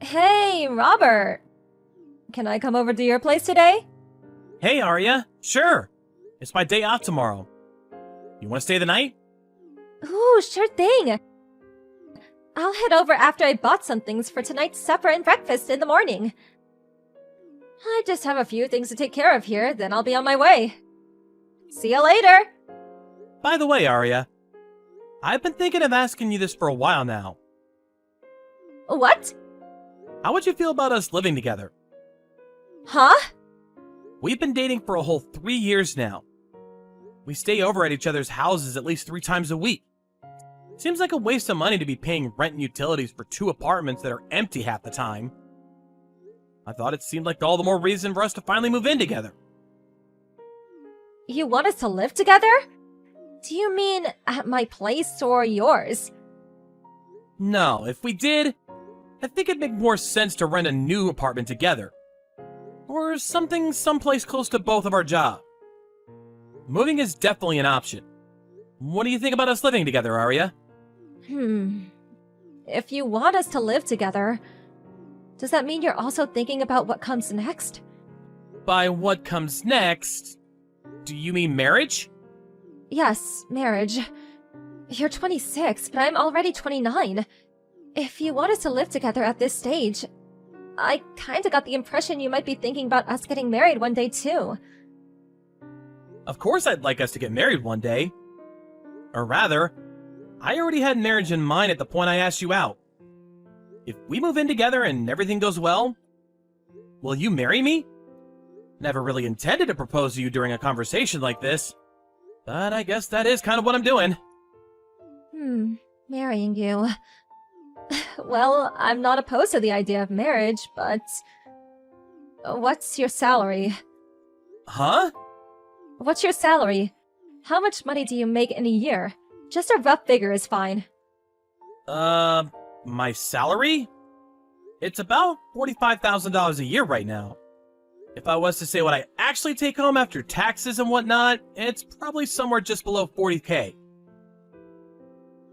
Hey, Robert. Can I come over to your place today? Hey, Arya. Sure. It's my day off tomorrow. You want to stay the night? Ooh, sure thing. I'll head over after I bought some things for tonight's supper and breakfast in the morning. I just have a few things to take care of here, then I'll be on my way. See you later! By the way, Arya, I've been thinking of asking you this for a while now. What? How would you feel about us living together? Huh? We've been dating for a whole 3 years now. We stay over at each other's houses at least 3 times a week. Seems like a waste of money to be paying rent and utilities for 2 apartments that are empty half the time. I thought it seemed like all the more reason for us to finally move in together. You want us to live together? Do you mean at my place or yours? No, if we did, I think it'd make more sense to rent a new apartment together. Or something someplace close to both of our jobs. Moving is definitely an option. What do you think about us living together, Arya? If you want us to live together, does that mean you're also thinking about what comes next? By what comes next, do you mean marriage? Yes, marriage. You're 26, but I'm already 29. If you want us to live together at this stage, I kinda got the impression you might be thinking about us getting married one day too. Of course I'd like us to get married one day. Or rather, I already had marriage in mind at the point I asked you out. If we move in together and everything goes well, will you marry me? Never really intended to propose to you during a conversation like this, but I guess that is kind of what I'm doing. Marrying you. Well, I'm not opposed to the idea of marriage, but... What's your salary? Huh? What's your salary? How much money do you make in a year? Just a rough figure is fine. My salary? It's about $45,000 a year right now. If I was to say what I actually take home after taxes and whatnot, it's probably somewhere just below 40K.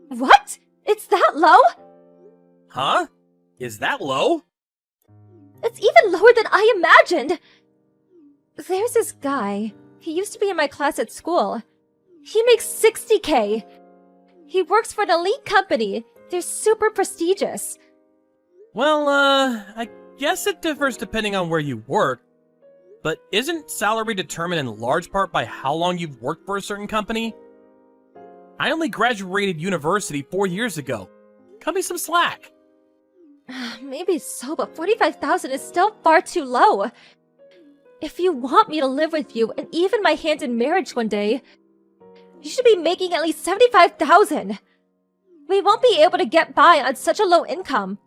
What? It's that low? Huh? Is that low? It's even lower than I imagined! There's this guy. He used to be in my class at school. He makes 60K! He works for an elite company. They're super prestigious. Well, I guess it differs depending on where you work. But isn't salary determined in large part by how long you've worked for a certain company? I only graduated university 4 years ago. Cut me some slack. Maybe so, but 45,000 is still far too low. If you want me to live with you and even my hand in marriage one day, you should be making at least 75,000. We won't be able to get by on such a low income.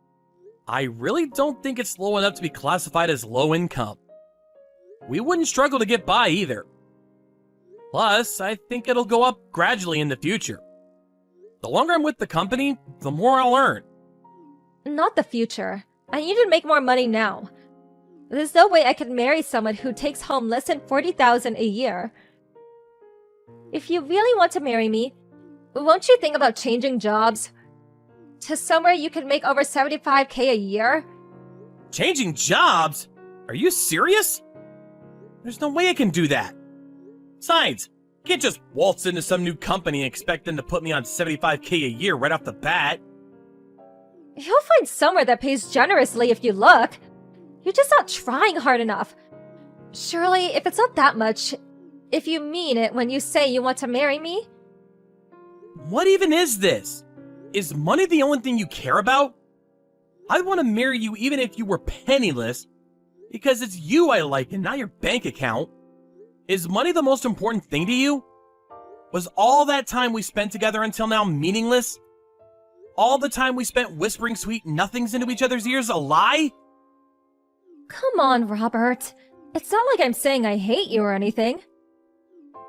I really don't think it's low enough to be classified as low income. We wouldn't struggle to get by either. Plus, I think it'll go up gradually in the future. The longer I'm with the company, the more I'll earn. Not the future. I need to make more money now. There's no way I can marry someone who takes home less than 40,000 a year. If you really want to marry me, won't you think about changing jobs? To somewhere you can make over 75K a year? Changing jobs? Are you serious? There's no way I can do that. Besides, I can't just waltz into some new company and expect them to put me on 75K a year right off the bat. You'll find somewhere that pays generously if you look. You're just not trying hard enough. Surely, if it's not that much, if you mean it when you say you want to marry me? What even is this? Is money the only thing you care about? I'd want to marry you even if you were penniless, because it's you I like and not your bank account. Is money the most important thing to you? Was all that time we spent together until now meaningless? All the time we spent whispering sweet nothings into each other's ears a lie? Come on, Robert. It's not like I'm saying I hate you or anything.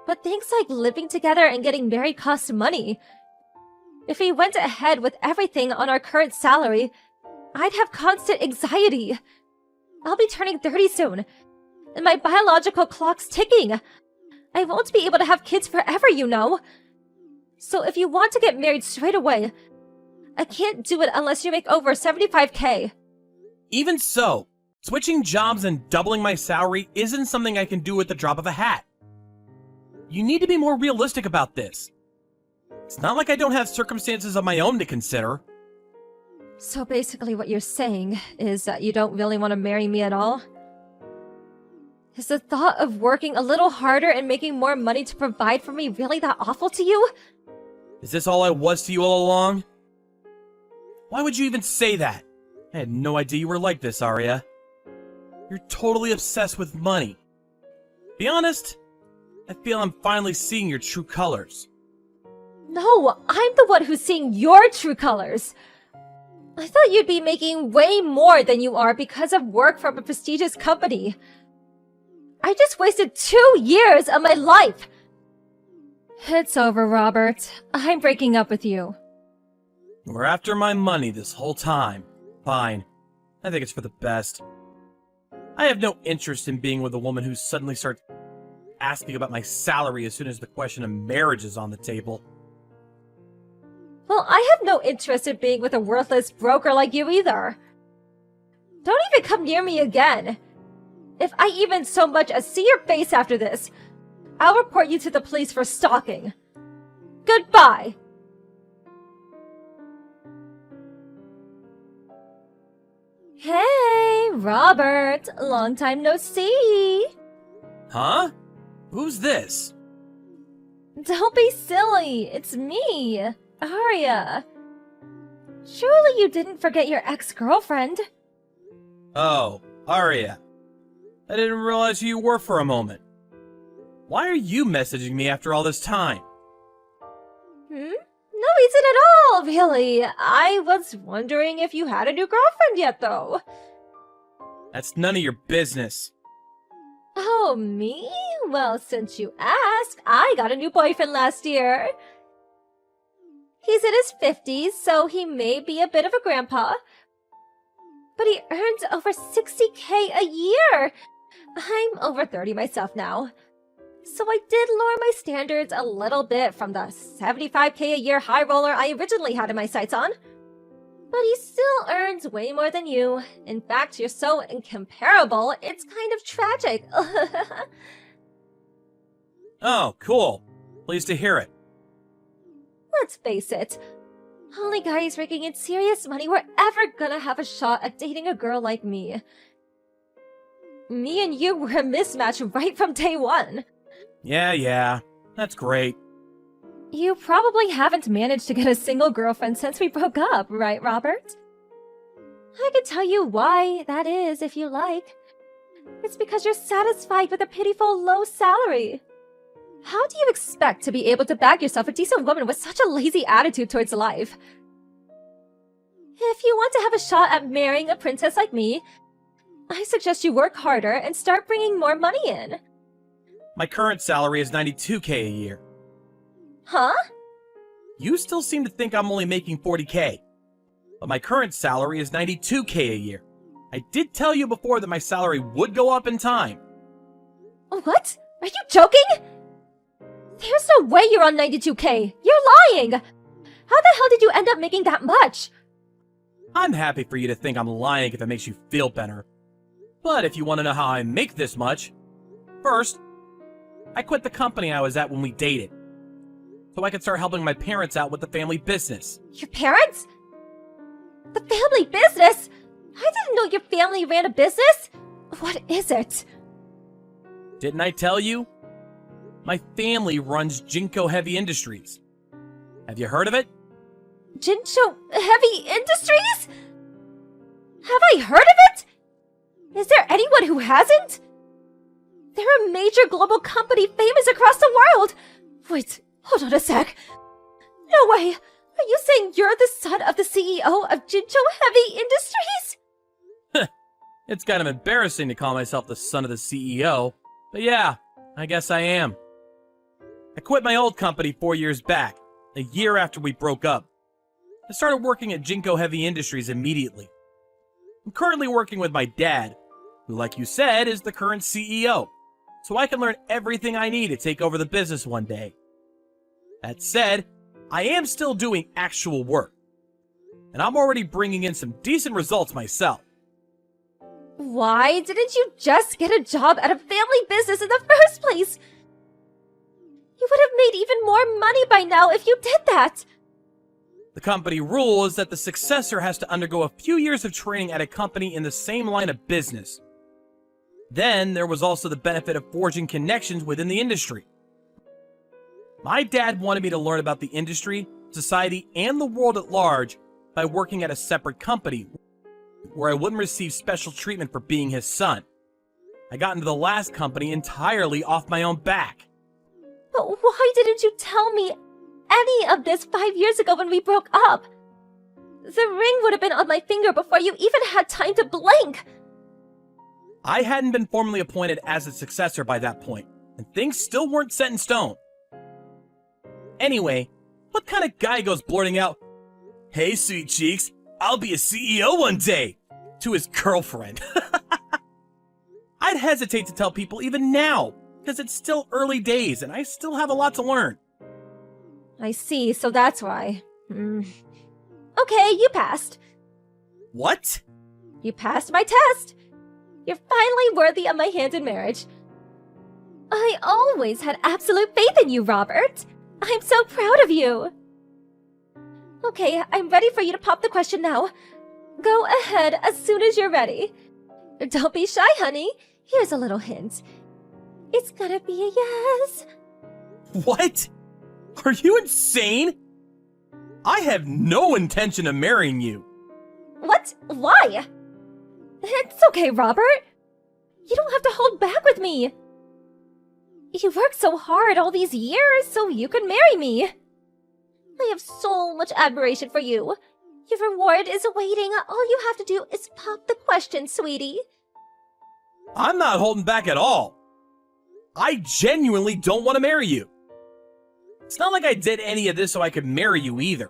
But things like living together and getting married cost money. If we went ahead with everything on our current salary, I'd have constant anxiety. I'll be turning 30 soon, and my biological clock's ticking. I won't be able to have kids forever, you know. So if you want to get married straight away, I can't do it unless you make over 75K. Even so, switching jobs and doubling my salary isn't something I can do at the drop of a hat. You need to be more realistic about this. It's not like I don't have circumstances of my own to consider. So basically what you're saying is that you don't really want to marry me at all? Is the thought of working a little harder and making more money to provide for me really that awful to you? Is this all I was to you all along? Why would you even say that? I had no idea you were like this, Arya. You're totally obsessed with money. Be honest, I feel I'm finally seeing your true colors. No, I'm the one who's seeing your true colors. I thought you'd be making way more than you are because of work from a prestigious company. I just wasted 2 years of my life. It's over, Robert. I'm breaking up with you. We're after my money this whole time. Fine. I think it's for the best. I have no interest in being with a woman who suddenly starts asking about my salary as soon as the question of marriage is on the table. Well, I have no interest in being with a worthless broker like you either. Don't even come near me again. If I even so much as see your face after this, I'll report you to the police for stalking. Goodbye. Hey, Robert. Long time no see. Huh? Who's this? Don't be silly. It's me, Arya. Surely you didn't forget your ex-girlfriend. Oh, Arya. I didn't realize who you were for a moment. Why are you messaging me after all this time? No reason at all, really. I was wondering if you had a new girlfriend yet, though. That's none of your business. Oh, me? Well, since you asked, I got a new boyfriend last year. He's in his 50s, so he may be a bit of a grandpa. But he earns over $60K a year. I'm over 30 myself now. So I did lower my standards a little bit from the $75K a year high roller I originally had in my sights on. But he still earns way more than you. In fact, you're so incomparable, it's kind of tragic. Oh, cool. Pleased to hear it. Let's face it, only guys raking in serious money were ever gonna have a shot at dating a girl like me. Me and you were a mismatch right from day one. Yeah, that's great. You probably haven't managed to get a single girlfriend since we broke up, right, Robert? I could tell you why that is if you like. It's because you're satisfied with a pitiful low salary. How do you expect to be able to bag yourself a decent woman with such a lazy attitude towards life? If you want to have a shot at marrying a princess like me, I suggest you work harder and start bringing more money in. My current salary is $92K a year. Huh? You still seem to think I'm only making $40K. But my current salary is $92K a year. I did tell you before that my salary would go up in time. What? Are you joking? There's no way you're on $92K. You're lying. How the hell did you end up making that much? I'm happy for you to think I'm lying if it makes you feel better. But if you want to know how I make this much, first, I quit the company I was at when we dated, so I could start helping my parents out with the family business. Your parents? The family business? I didn't know your family ran a business. What is it? Didn't I tell you? My family runs Jinko Heavy Industries. Have you heard of it? Jincho Heavy Industries? Have I heard of it? Is there anyone who hasn't? They're a major global company famous across the world. Wait, hold on a sec. No way. Are you saying you're the son of the CEO of Jincho Heavy Industries? It's kind of embarrassing to call myself the son of the CEO, but yeah, I guess I am. I quit my old company 4 years back, a year after we broke up. I started working at Jinko Heavy Industries immediately. I'm currently working with my dad, who, like you said, is the current CEO, so I can learn everything I need to take over the business one day. That said, I am still doing actual work, and I'm already bringing in some decent results myself. Why didn't you just get a job at a family business in the first place? You would have made even more money by now if you did that. The company rule is that the successor has to undergo a few years of training at a company in the same line of business. Then there was also the benefit of forging connections within the industry. My dad wanted me to learn about the industry, society, and the world at large by working at a separate company where I wouldn't receive special treatment for being his son. I got into the last company entirely off my own back. But why didn't you tell me any of this 5 years ago when we broke up? The ring would have been on my finger before you even had time to blink. I hadn't been formally appointed as a successor by that point, and things still weren't set in stone. Anyway, what kind of guy goes blurting out, "Hey, sweet cheeks, I'll be a CEO one day," to his girlfriend? I'd hesitate to tell people even now, because it's still early days and I still have a lot to learn. I see, so that's why. Okay, you passed. What? You passed my test. You're finally worthy of my hand in marriage. I always had absolute faith in you, Robert. I'm so proud of you. Okay, I'm ready for you to pop the question now. Go ahead as soon as you're ready. Don't be shy, honey. Here's a little hint. It's gonna be a yes. What? Are you insane? I have no intention of marrying you. What? Why? It's okay, Robert. You don't have to hold back with me. You worked so hard all these years so you could marry me. I have so much admiration for you. Your reward is waiting. All you have to do is pop the question, sweetie. I'm not holding back at all. I genuinely don't want to marry you. It's not like I did any of this so I could marry you either.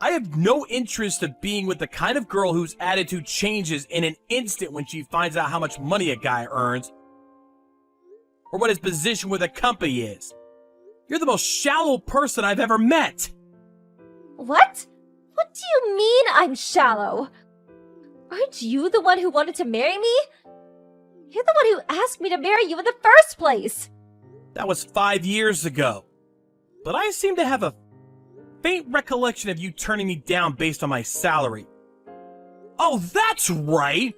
I have no interest of being with the kind of girl whose attitude changes in an instant when she finds out how much money a guy earns, or what his position with a company is. You're the most shallow person I've ever met. What? What do you mean I'm shallow? Aren't you the one who wanted to marry me? You're the one who asked me to marry you in the first place. That was 5 years ago. But I seem to have a faint recollection of you turning me down based on my salary. Oh, that's right!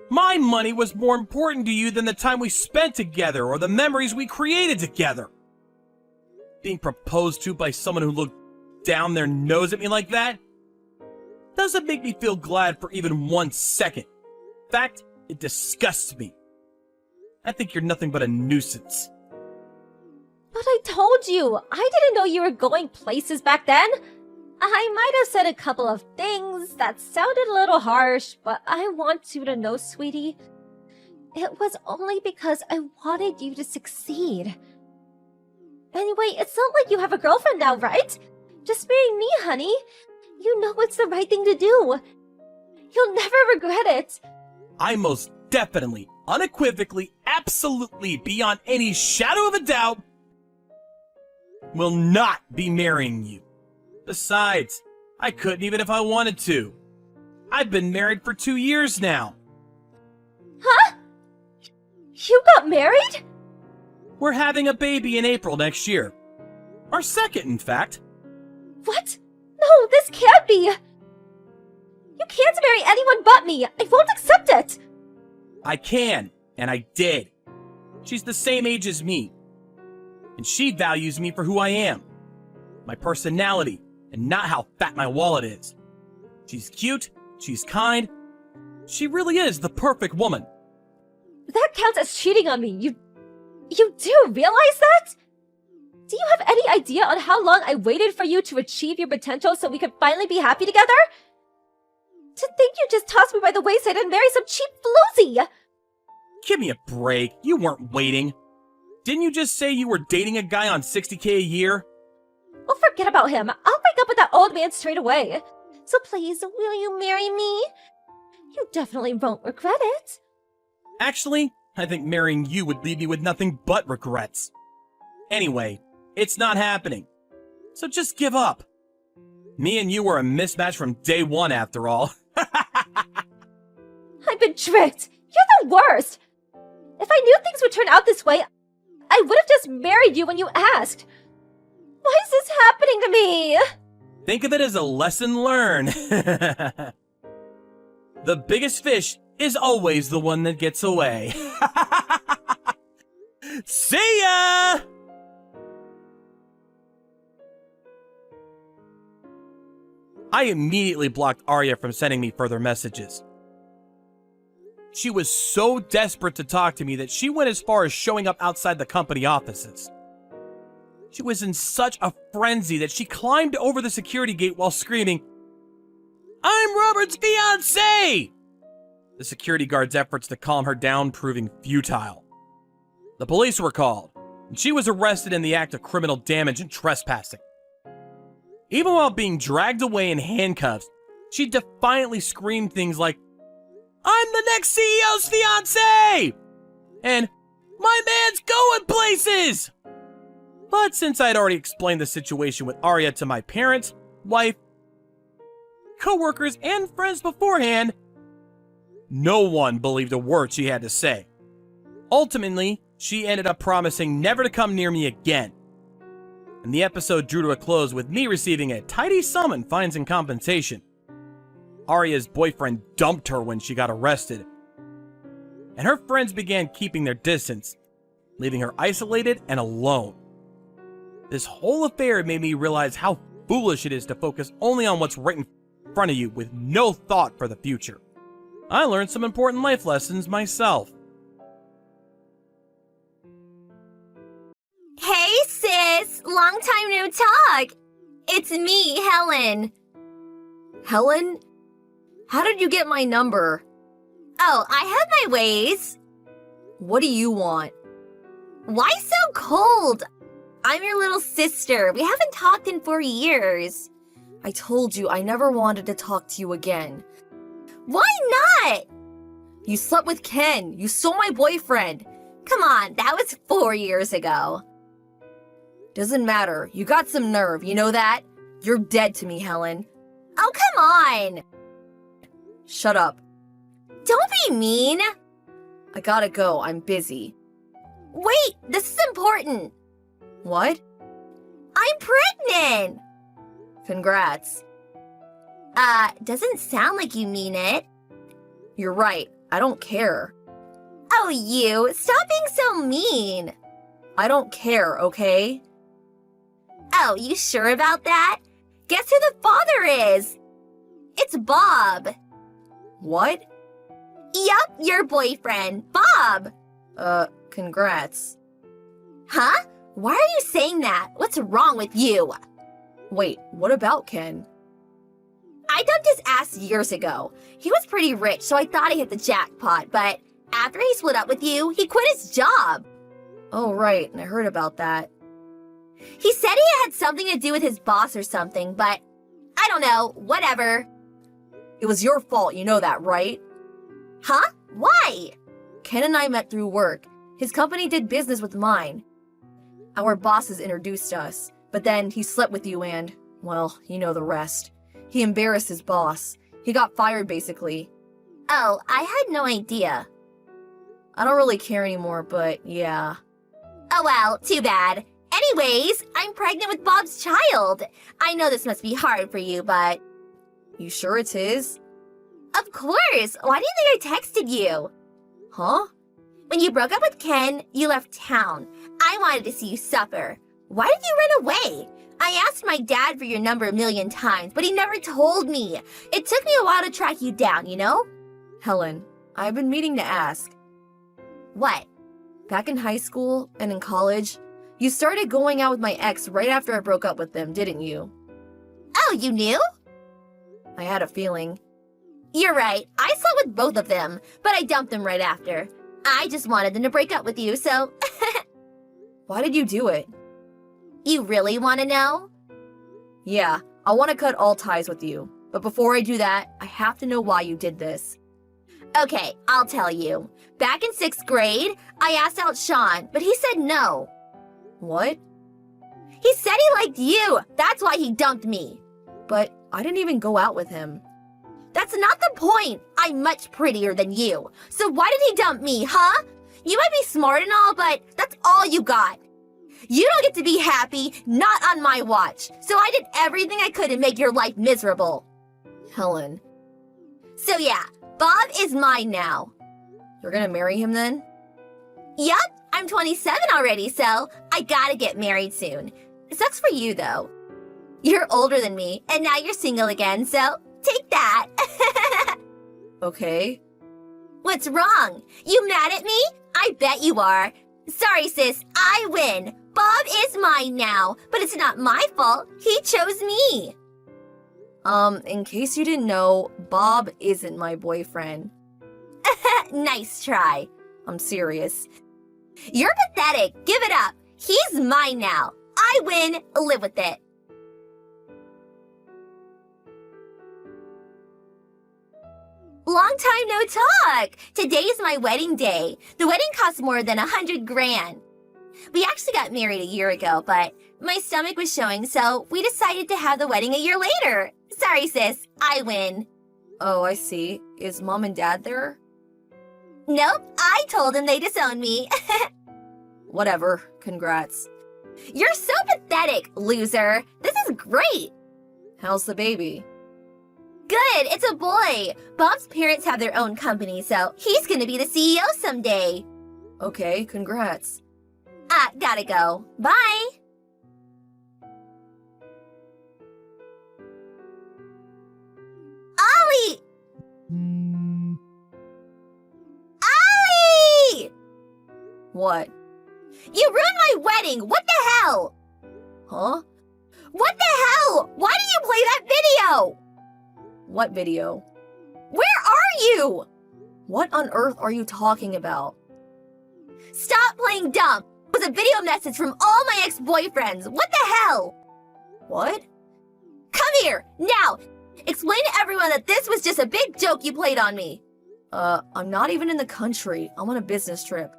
My money was more important to you than the time we spent together or the memories we created together. Being proposed to by someone who looked down their nose at me like that doesn't make me feel glad for even 1 second. In fact, it disgusts me. I think you're nothing but a nuisance. But I told you, I didn't know you were going places back then. I might have said a couple of things that sounded a little harsh, but I want you to know, sweetie, it was only because I wanted you to succeed. Anyway, it's not like you have a girlfriend now, right? Just marry me, honey. You know it's the right thing to do. You'll never regret it. I most definitely, unequivocally, absolutely, beyond any shadow of a doubt, will not be marrying you. Besides, I couldn't even if I wanted to. I've been married for 2 years now. Huh? You got married? We're having a baby in April next year. Our second, in fact. What? No, this can't be. You can't marry anyone but me. I won't accept it. I can, and I did. She's the same age as me. And she values me for who I am. My personality, and not how fat my wallet is. She's cute, she's kind. She really is the perfect woman. That counts as cheating on me. You do realize that? Do you have any idea on how long I waited for you to achieve your potential so we could finally be happy together? To think you just tossed me by the wayside and marry some cheap floozy! Give me a break. You weren't waiting. Didn't you just say you were dating a guy on $60K a year? Well, forget about him. I'll break up with that old man straight away. So please, will you marry me? You definitely won't regret it. Actually, I think marrying you would leave me with nothing but regrets. Anyway, it's not happening. So just give up. Me and you were a mismatch from day one, after all. I'm I've been tricked. You're the worst. If I knew things would turn out this way, I would have just married you when you asked. Why is this happening to me? Think of it as a lesson learned. The biggest fish is always the one that gets away. See ya! I immediately blocked Arya from sending me further messages. She was so desperate to talk to me that she went as far as showing up outside the company offices. She was in such a frenzy that she climbed over the security gate while screaming, "I'm Robert's fiancé!" The security guard's efforts to calm her down proving futile. The police were called, and she was arrested in the act of criminal damage and trespassing. Even while being dragged away in handcuffs, she defiantly screamed things like, "I'm the next CEO's fiancé!" and "My man's going places!" But since I'd already explained the situation with Arya to my parents, wife, co-workers, and friends beforehand, no one believed a word she had to say. Ultimately, she ended up promising never to come near me again. And the episode drew to a close with me receiving a tidy sum in fines and compensation. Arya's boyfriend dumped her when she got arrested, and her friends began keeping their distance, leaving her isolated and alone. This whole affair made me realize how foolish it is to focus only on what's right in front of you with no thought for the future. I learned some important life lessons myself. Hey sis, long time no talk. It's me, Helen. Helen? How did you get my number? Oh, I have my ways. What do you want? Why so cold? I'm your little sister. We haven't talked in 4 years. I told you I never wanted to talk to you again. Why not? You slept with Ken. You stole my boyfriend. Come on, that was 4 years ago. Doesn't matter. You got some nerve, you know that? You're dead to me, Helen. Oh, come on. Shut up. Don't be mean. I gotta go. I'm busy. Wait, this is important. What? I'm pregnant. Congrats. Doesn't sound like you mean it. You're right. I don't care. Oh, you, stop being so mean. I don't care, okay? Oh, you sure about that? Guess who the father is? It's Bob. What? Yup, your boyfriend, Bob. Congrats. Huh? Why are you saying that? What's wrong with you? Wait, what about Ken? I dumped his ass years ago. He was pretty rich, so I thought he hit the jackpot, but after he split up with you, he quit his job. Oh, right, I heard about that. He said he had something to do with his boss or something, but I don't know, whatever. It was your fault, you know that, right? Huh? Why? Ken and I met through work. His company did business with mine. Our bosses introduced us, but then he slept with you and, well, you know the rest. He embarrassed his boss. He got fired, basically. Oh, I had no idea. I don't really care anymore, but yeah. Oh well, too bad. Anyways, I'm pregnant with Bob's child. I know this must be hard for you, but... You sure it's his? Of course! Why do you think I texted you? Huh? When you broke up with Ken, you left town. I wanted to see you suffer. Why did you run away? I asked my dad for your number a million times, but he never told me. It took me a while to track you down, you know? Helen, I've been meaning to ask. What? Back in high school and in college, you started going out with my ex right after I broke up with him, didn't you? Oh, you knew? I had a feeling. You're right. I slept with both of them, but I dumped them right after. I just wanted them to break up with you, so... Why did you do it? You really want to know? Yeah, I want to cut all ties with you. But before I do that, I have to know why you did this. Okay, I'll tell you. Back in 6th grade, I asked out Sean, but he said no. What? He said he liked you. That's why he dumped me. But I didn't even go out with him. That's not the point. I'm much prettier than you. So why did he dump me, huh? You might be smart and all, but that's all you got. You don't get to be happy, not on my watch. So I did everything I could to make your life miserable. Helen, So yeah, Bob is mine now. you're gonna marry him then? Yup, I'm 27 already, so I gotta get married soon. It sucks for you, though. You're older than me, and now you're single again, so take that. Okay. What's wrong? You mad at me? I bet you are. Sorry, sis, I win. Bob is mine now, but it's not my fault. He chose me. In case you didn't know, Bob isn't my boyfriend. Nice try. I'm serious. You're pathetic. Give it up. He's mine now. I win. Live with it. Long time no talk. Today is my wedding day. The wedding cost more than 100 grand. We actually got married a year ago, but my stomach was showing, so we decided to have the wedding a year later. Sorry, sis. I win. Oh, I see. Is mom and dad there? Nope. I told him they disowned me. Whatever. Congrats. You're so pathetic, loser. This is great. How's the baby? Good, it's a boy. Bob's parents have their own company, so he's gonna be the CEO someday. Okay, congrats. Gotta go. Bye. Ollie! Ollie! What? You ruined my wedding! What the hell? Huh? What the hell? Why did you play that video? What video? Where are you? What on earth are you talking about? Stop playing dumb. It was a video message from all my ex-boyfriends. What the hell? What? Come here, now! Explain to everyone that this was just a big joke you played on me. I'm not even in the country. I'm on a business trip.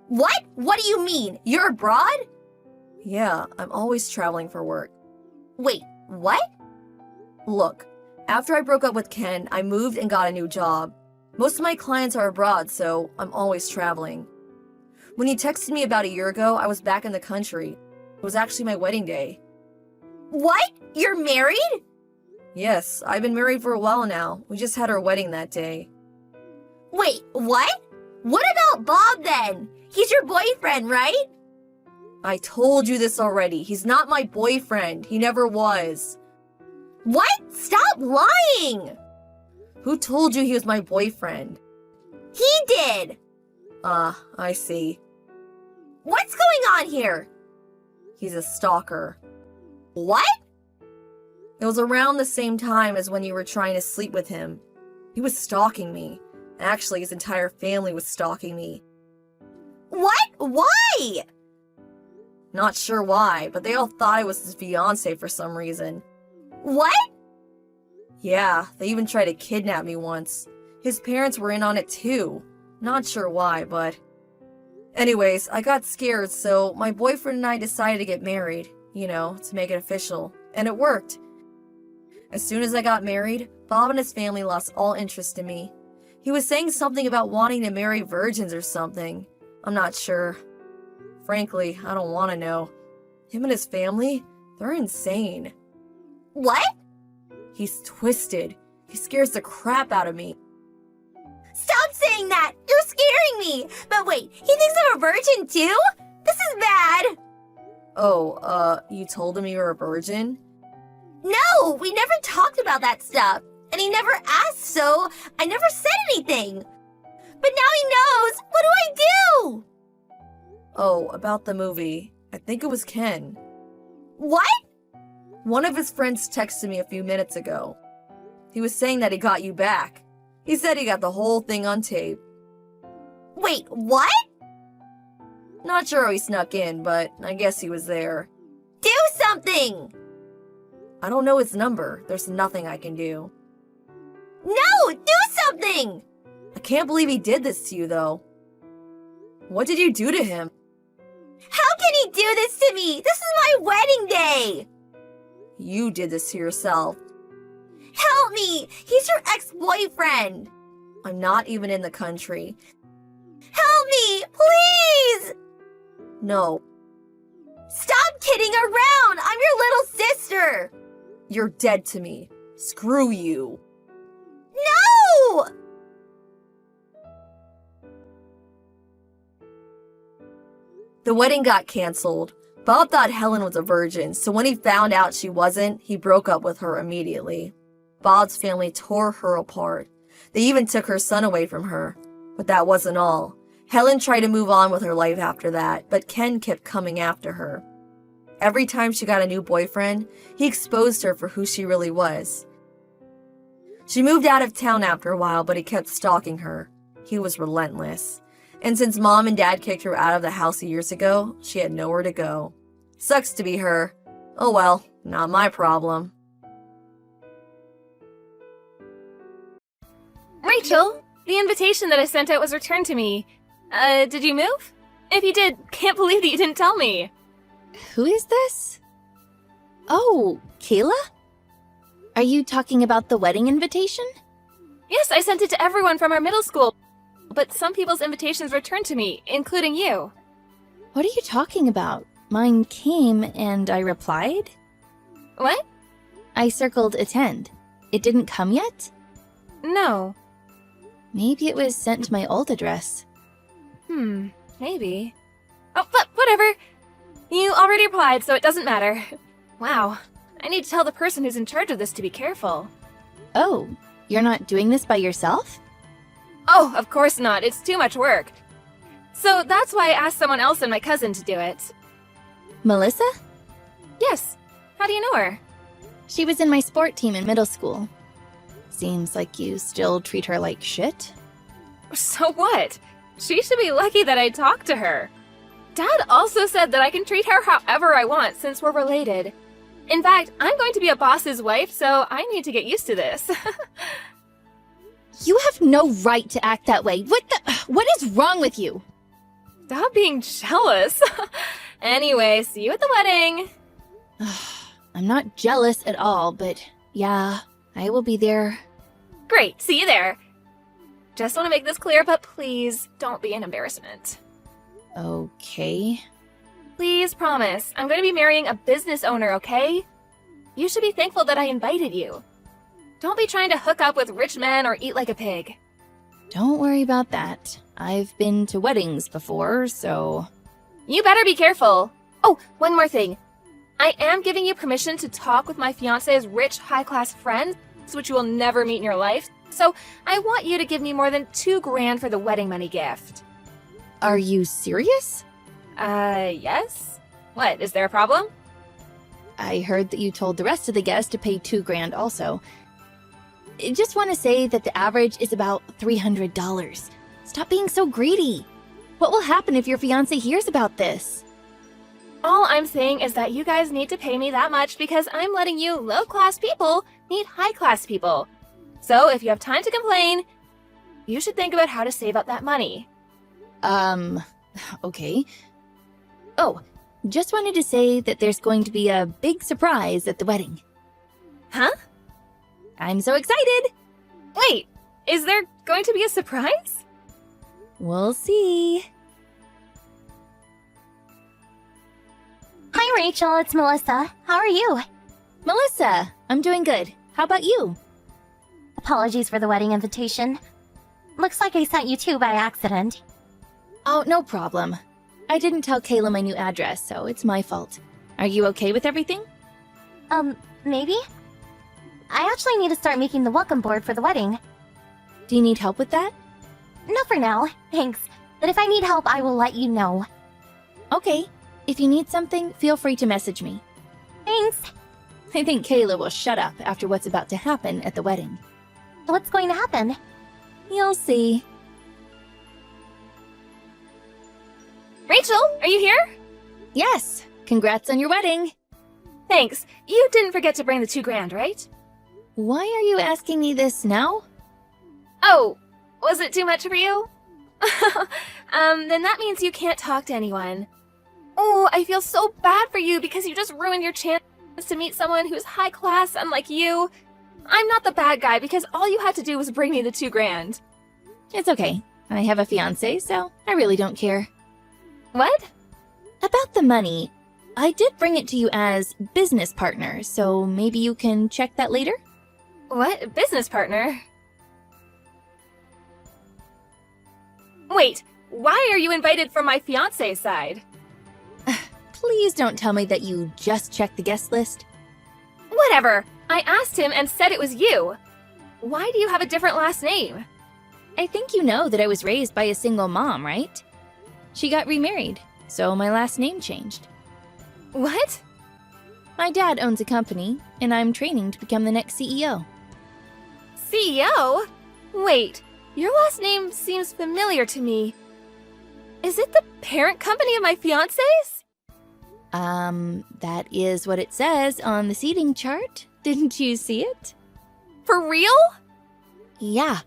What? What do you mean? You're abroad? Yeah, I'm always traveling for work. Wait, what? Look, after I broke up with Ken, I moved and got a new job. Most of my clients are abroad, so I'm always traveling. When you texted me about a year ago, I was back in the country. It was actually my wedding day. What? You're married? Yes, I've been married for a while now. We just had our wedding that day. Wait, what? What about Bob then? He's your boyfriend, right? I told you this already. He's not my boyfriend. He never was. What? Stop lying! Who told you he was my boyfriend? He did! I see. What's going on here? He's a stalker. What? It was around the same time as when you were trying to sleep with him. He was stalking me. Actually, his entire family was stalking me. What? Why? Not sure why, but they all thought I was his fiance for some reason. What? Yeah, they even tried to kidnap me once. His parents were in on it too. Not sure why, but... Anyways, I got scared, so my boyfriend and I decided to get married, you know, to make it official. And it worked. As soon as I got married, Bob and his family lost all interest in me. He was saying something about wanting to marry virgins or something. I'm not sure. Frankly, I don't want to know. Him and his family, they're insane. What? He's twisted. He scares the crap out of me. Stop saying that! You're scaring me! But wait, he thinks I'm a virgin too? This is bad! Oh, you told him you were a virgin? No, we never talked about that stuff. And he never asked, so I never said anything. But now he knows! What do I do? Oh, about the movie. I think it was Ken. What? One of his friends texted me a few minutes ago. He was saying that he got you back. He said he got the whole thing on tape. Wait, what? Not sure how he snuck in, but I guess he was there. Do something! I don't know his number. There's nothing I can do. No, do something! I can't believe he did this to you, though. What did you do to him? How can he do this to me? This is my wedding day! You did this to yourself. Help me! He's your ex-boyfriend! I'm not even in the country. Help me! Please! No, Stop kidding around! I'm your little sister! you're dead to me. Screw you. No! The wedding got canceled. Bob thought Helen was a virgin, so when he found out she wasn't, he broke up with her immediately. Bob's family tore her apart. They even took her son away from her. But that wasn't all. Helen tried to move on with her life after that, but Ken kept coming after her. Every time she got a new boyfriend, he exposed her for who she really was. She moved out of town after a while, but he kept stalking her. He was relentless. And since Mom and Dad kicked her out of the house years ago, she had nowhere to go. Sucks to be her. Oh well, not my problem. Rachel, the invitation that I sent out was returned to me. Did you move? If you did, can't believe that you didn't tell me. Who is this? Oh, Kayla? Are you talking about the wedding invitation? Yes, I sent it to everyone from our middle school, but some people's invitations returned to me, including you. What are you talking about? Mine came and I replied? What? I circled attend. It didn't come yet? No. Maybe it was sent to my old address. Maybe. Oh, but whatever. You already replied, so it doesn't matter. Wow. I need to tell the person who's in charge of this to be careful. Oh, you're not doing this by yourself? Oh, of course not. It's too much work. So that's why I asked someone else and my cousin to do it. Melissa? Yes. How do you know her? She was in my sport team in middle school. Seems like you still treat her like shit. So what? She should be lucky that I talked to her. Dad also said that I can treat her however I want since we're related. In fact, I'm going to be a boss's wife, so I need to get used to this. You have no right to act that way. What is wrong with you? Stop being jealous. Anyway, see you at the wedding. I'm not jealous at all, but yeah, I will be there. Great, see you there. Just want to make this clear, but please don't be an embarrassment. Okay. Please promise, I'm going to be marrying a business owner, okay? You should be thankful that I invited you. Don't be trying to hook up with rich men or eat like a pig. Don't worry about that. I've been to weddings before, so... You better be careful. Oh, one more thing. I am giving you permission to talk with my fiance's rich, high-class friends, which you will never meet in your life. So I want you to give me more than $2,000 for the wedding money gift. Are you serious? Yes? What, is there a problem? I heard that you told the rest of the guests to pay $2,000 also. I just want to say that the average is about $300. Stop being so greedy. What will happen if your fiancé hears about this? All I'm saying is that you guys need to pay me that much because I'm letting you low-class people meet high-class people. So if you have time to complain, you should think about how to save up that money. Okay. Oh, just wanted to say that there's going to be a big surprise at the wedding. Huh? I'm so excited! Wait, is there going to be a surprise? We'll see. Hi, Rachel. It's Melissa. How are you? Melissa, I'm doing good. How about you? Apologies for the wedding invitation. Looks like I sent you two by accident. Oh, no problem. I didn't tell Kayla my new address, so it's my fault. Are you okay with everything? Maybe? I actually need to start making the welcome board for the wedding. Do you need help with that? Not for now, thanks. But if I need help, I will let you know. Okay. If you need something, feel free to message me. Thanks. I think Kayla will shut up after what's about to happen at the wedding. What's going to happen? You'll see. Rachel, are you here? Yes! Congrats on your wedding! Thanks. You didn't forget to bring the $2,000, right? Why are you asking me this now? Oh, was it too much for you? Then that means you can't talk to anyone. Oh, I feel so bad for you because you just ruined your chance to meet someone who's high class unlike you. I'm not the bad guy because all you had to do was bring me the $2,000. It's okay. I have a fiance, so I really don't care. What? About the money, I did bring it to you as business partner, so maybe you can check that later? What? Business partner? Wait, why are you invited from my fiance's side? Please don't tell me that you just checked the guest list. Whatever. I asked him and said it was you. Why do you have a different last name? I think you know that I was raised by a single mom, right? She got remarried, so my last name changed. What? My dad owns a company, and I'm training to become the next CEO. CEO? Wait, your last name seems familiar to me. Is it the parent company of my fiance's? That is what it says on the seating chart. Didn't you see it? For real? Yeah.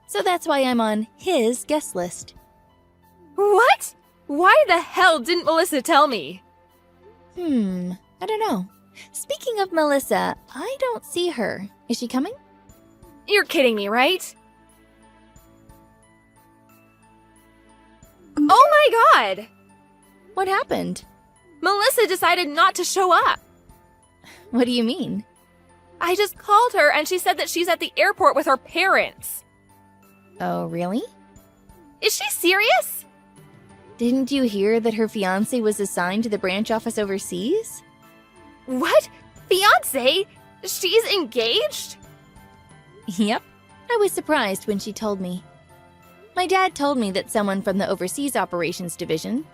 So that's why I'm on his guest list. What? Why the hell didn't Melissa tell me? I don't know. Speaking of Melissa, I don't see her. Is she coming? You're kidding me, right? Oh my god! What happened? Melissa decided not to show up. What do you mean? I just called her and she said that she's at the airport with her parents. Oh, really? Is she serious? Didn't you hear that her fiancé was assigned to the branch office overseas? What? Fiance? She's engaged? Yep. I was surprised when she told me. My dad told me that someone from the Overseas Operations Division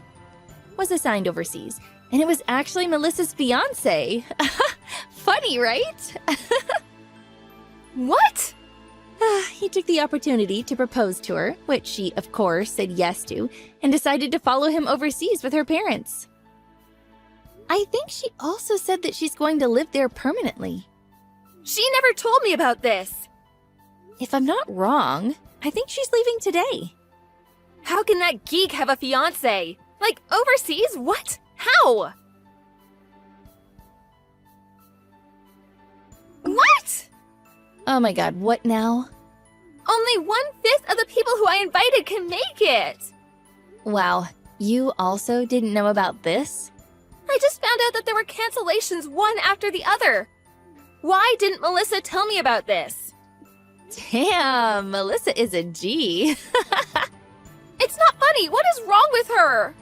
was assigned overseas, and it was actually Melissa's fiancé. Funny, right? What? He took the opportunity to propose to her, which she, of course, said yes to, and decided to follow him overseas with her parents. I think she also said that she's going to live there permanently. She never told me about this. If I'm not wrong, I think she's leaving today. How can that geek have a fiance? Like, overseas? What? How? What? Oh my god, what now? Only 1/5 of the people who I invited can make it. Wow, you also didn't know about this? I just found out that there were cancellations one after the other. Why didn't Melissa tell me about this? Damn, Melissa is a G. It's not funny. What is wrong with her?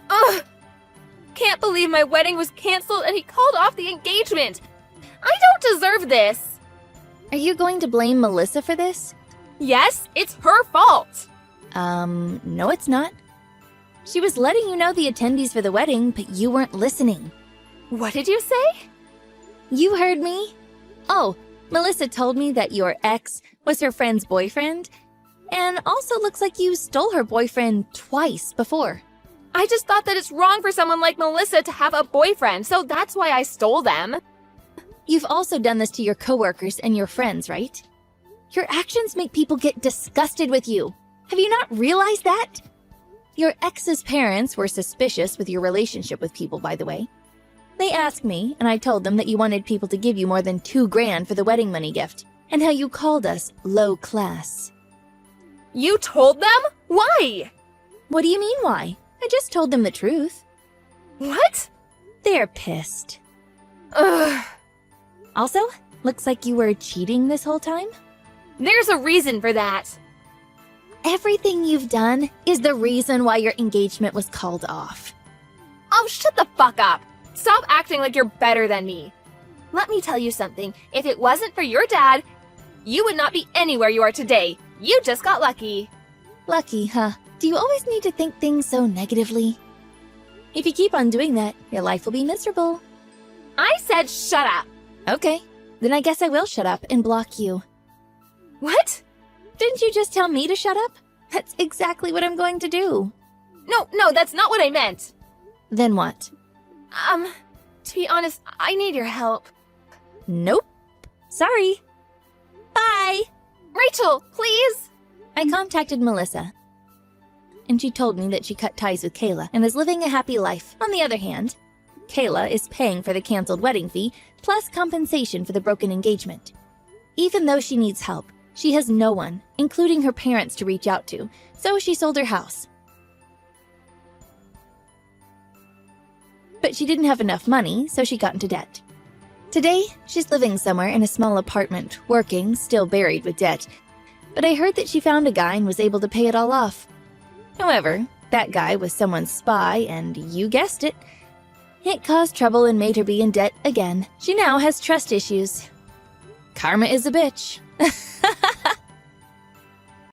Ugh. Can't believe my wedding was canceled and he called off the engagement. I don't deserve this. Are you going to blame Melissa for this? Yes, it's her fault. No it's not. She was letting you know the attendees for the wedding, but you weren't listening. What did you say? You heard me. Oh, Melissa told me that your ex was her friend's boyfriend, and also looks like you stole her boyfriend twice before. I just thought that it's wrong for someone like Melissa to have a boyfriend, so that's why I stole them. You've also done this to your coworkers and your friends, right? Your actions make people get disgusted with you. Have you not realized that? Your ex's parents were suspicious with your relationship with people, by the way. They asked me, and I told them that you wanted people to give you more than $2,000 for the wedding money gift, and how you called us low class. You told them? Why? What do you mean, why? I just told them the truth. What? They're pissed. Ugh. Also, looks like you were cheating this whole time? There's a reason for that. Everything you've done is the reason why your engagement was called off. Oh, shut the fuck up. Stop acting like you're better than me. Let me tell you something. If it wasn't for your dad, you would not be anywhere you are today. You just got lucky. Lucky, huh? Do you always need to think things so negatively? If you keep on doing that, your life will be miserable. I said shut up. Okay, then I guess I will shut up and block you. What? Didn't you just tell me to shut up? That's exactly what I'm going to do. No, that's not what I meant. Then what? To be honest, I need your help. Nope. Sorry. Bye! Rachel, please! I contacted Melissa, and she told me that she cut ties with Kayla and is living a happy life. On the other hand, Kayla is paying for the canceled wedding fee, plus compensation for the broken engagement. Even though she needs help, she has no one, including her parents, to reach out to, so she sold her house. But she didn't have enough money, so she got into debt. Today, she's living somewhere in a small apartment, working, still buried with debt. But I heard that she found a guy and was able to pay it all off. However, that guy was someone's spy, and you guessed it. It caused trouble and made her be in debt again. She now has trust issues. Karma is a bitch.